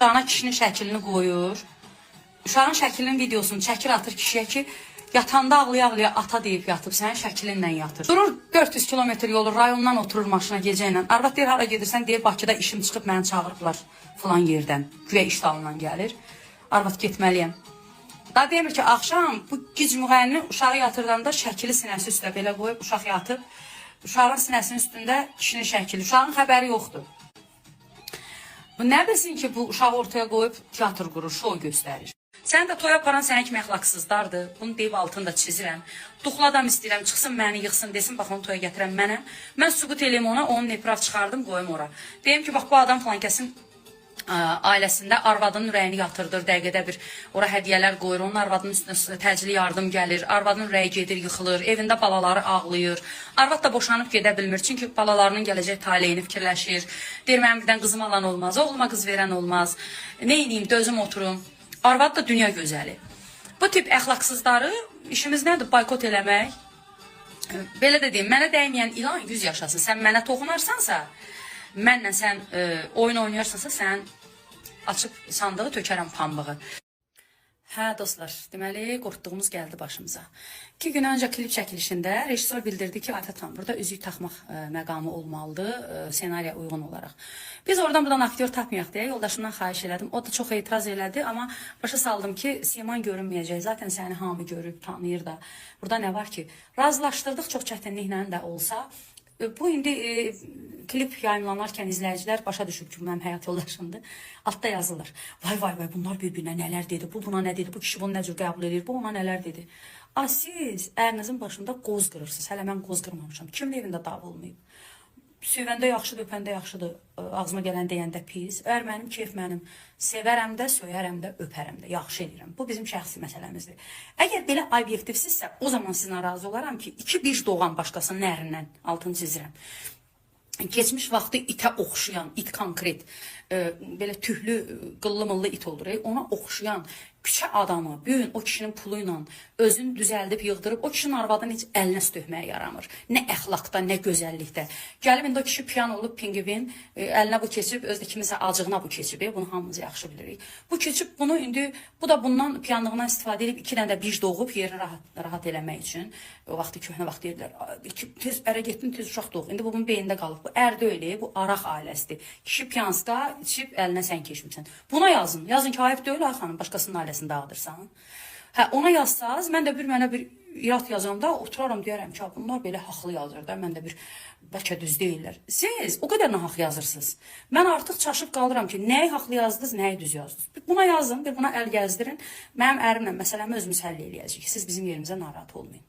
Uşağına kişinin şəklini qoyur. Uşağın şəklinin videosunu çəkir atır kişiyə ki, yatanda ağlaya-ağlaya ata deyib yatıb, sənin şəklinlə yatır. Durur 400 kilometr yolu rayondan oturur maşına gecə ilə. Arvad deyir, hara gedirsən, deyir, Bakıda işim çıxıb məni çağırıblar falan yerdən. Güya iş dalından gəlir. Arvad getməliyəm. Daha demir ki, axşam bu gic müğənni uşağı yatırdanda şəkili sinəsi üstə belə qoyub, uşaq yatıb. Uşağın sinəsinin üstündə kişinin şəkili. Uşağın xəbəri yoxdur. Bu nə bilsin ki, bu uşağı ortaya qoyub teatr qurur, şou göstərir. Sən də toya aparan sənə kimi əxlaqsızlardır. Bunu deyib altını da çizirəm. Duxlu adam istəyirəm, çıxsın məni yıxsın, desin, bax onu toya gətirəm mənə. Mən sübut eləyim ona, onun epraf çıxardım, qoyum ora. Deyim ki, bax bu adam falan kəsin ailəsində arvadının ürəyini yatırdır, dəqiqədə bir ora hədiyyələr qoyur, onun arvadının üstünə təcili yardım gəlir, arvadının ürəyi gedir, yıxılır, evində balaları ağlayır, arvad da boşanıb gedə bilmir, çünki balalarının gələcək taleyini fikirləşir, deyir, mənim birdən qızım alan olmaz, oğluma qız verən olmaz, nə edeyim, dözüm oturum, arvad da dünya gözəli. Bu tip əxlaqsızları işimiz nədir? Boykot eləmək. Belə də deyim, mənə dəyməyən ilan 100 yaşasın, sən mənə toxunarsansa, mənlə sən oyun oynayarsansa, sən açıb sandığı tökərəm pambığı. Hə dostlar, deməli qorxduğumuz gəldi başımıza. 2 gün öncə klip çəkilişində rejissor bildirdi ki, Aytatan burada üzük taxmaq məqamı olmalıdır senariyə uyğun olaraq. Biz oradan aktyor tapmayaq deyə yoldaşımdan xahiş elədim. O da çox etiraz elədi, amma başa saldım ki, siman görünməyəcək. Zaten səni hamı görüb, tanıyır da. Burada nə var ki, razılaşdırdıq çox çətinliklə də olsa. Bu indi klip yayımlanarkən izləyicilər başa düşüb ki, mənim həyat yoldaşımdır. Altda yazılır. Vay vay vay, bunlar bir-birinə nələr dedi, bu buna nə dedi, bu kişi bunu nə cür qəbul edir, bu ona nələr dedi. Siz ərinizin başında qoz qırırsınız. Hələ mən qoz qırmamışam. Kimin evində dava olmayıb? Süyvəndə yaxşıdır, öpəndə yaxşıdır, ağzıma gələn deyəndə pis. Əgər mənim keyf mənim, sevərəm də, söyərəm də, öpərəm də, yaxşı edirəm. Bu bizim şəxsi məsələmizdir. Əgər belə obyektivsizsə, o zaman sizlə razı olaram ki, 2 bic doğan başqasının ərindən, altını çizirəm. Geçmiş vaxtı itə oxşayan, it konkret, belə tühlü, qıllı-mıllı it olur. Ona oxşayan küçə adamı, bugün o kişinin pulu ilə özünü düzəldib, yığdırıb, o kişinin arvadını heç əlinə stöhməyə yaramır. Nə əxlaqda, nə gözəllikdə. Gəlib indi o kişi piyan olub, pingvin, əlinə bu keçib, özdə kimisə acığına bu keçib. Bunu hamımız yaxşı bilirik. Bu keçib bunu indi, bu da bundan piyanlığından istifadə edib, 2 dənə də bic doğub yerini rahat eləmək üçün. O vaxtı köhnə vaxt deyirlər, tez ərə getdin, tez uşaq doğub. İndi bu bunun beynində qalıb. Bu ərdə öyle, bu araq ailəsidir. Kişi piyanska, içib əlinə sən keçmişsən. Buna yazın. Yazın ki, ayıb deyil, ay xanım, başqasının ailəsini dağıdırsan. Hə, ona yazsaz, mən də mənə bir irad yazanda oturaram, deyərəm ki, bunlar belə haqlı yazır da, mən də bəlkə düz deyirlər. Siz o qədər nahaq yazırsınız. Mən artıq çaşıb qalıram ki, nəyi haqlı yazdınız, nəyi düz yazdınız. Buna yazın, buna əl gəzdirin. Mənim ərimlə məsələmi özümüz həll eləyəcəyik. Siz bizim yerimizə narahat olmayın.